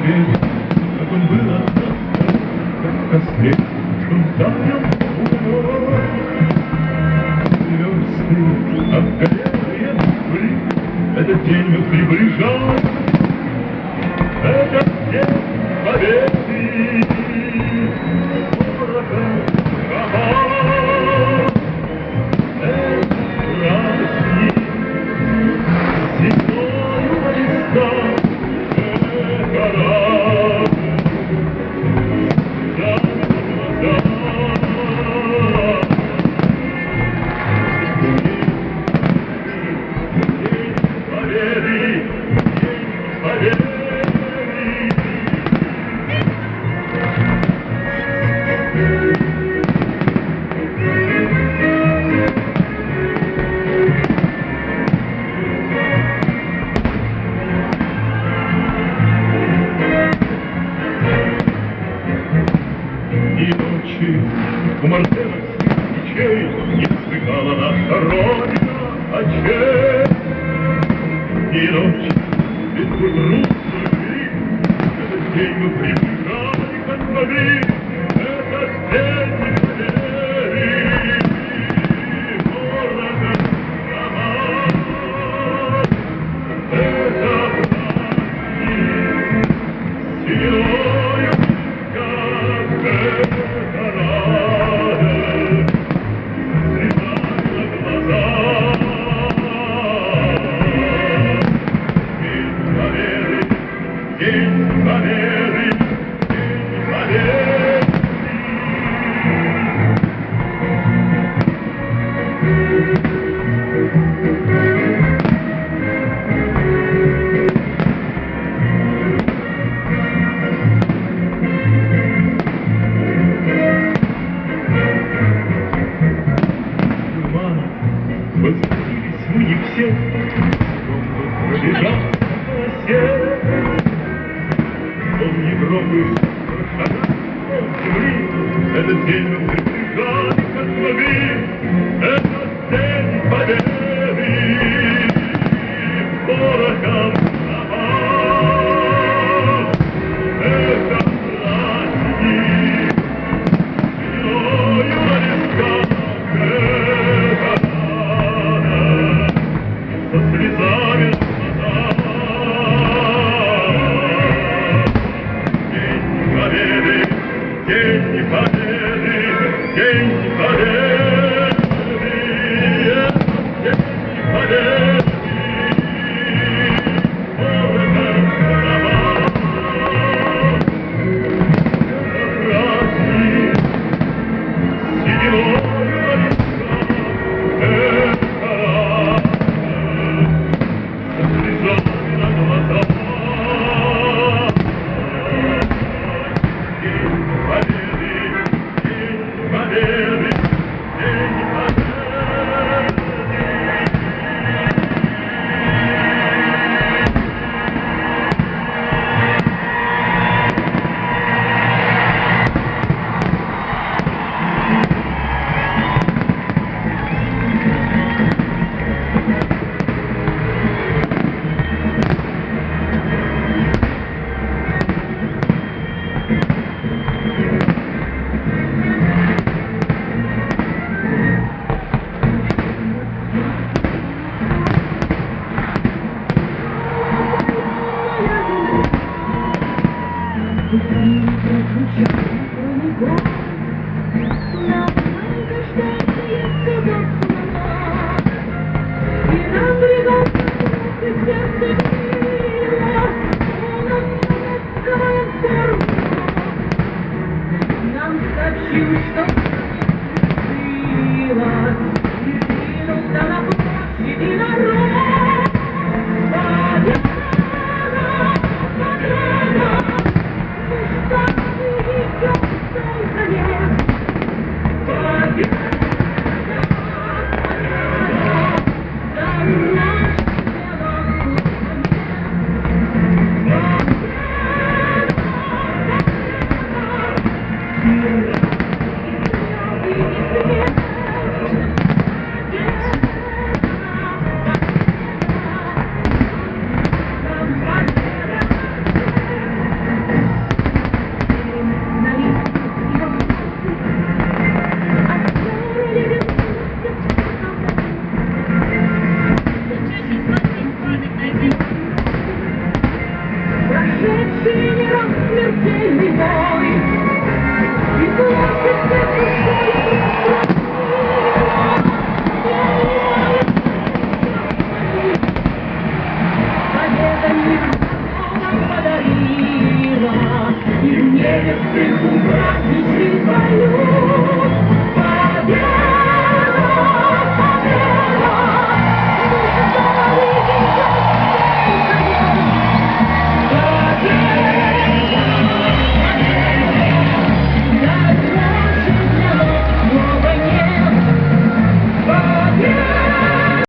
поверь, как он был от нас, как в костре, шумтанем умор. Звезды обгорелые были, этот день мы приближаем, этот день победы. У мартеновских мечей не слыхала наша Родина очей. И ночь без грустной любви, этот день мы приближали, как могли, этот день не поверили города дома. Это праздник сединою как возбудились мы не все, пробежав по полосе. Дом Европы прошагал от земли, этот день мы приближали, как могли, этот день победы. Порохом дома, это праздник, сединою на висках. День победы, день победы, день победы. Thank you.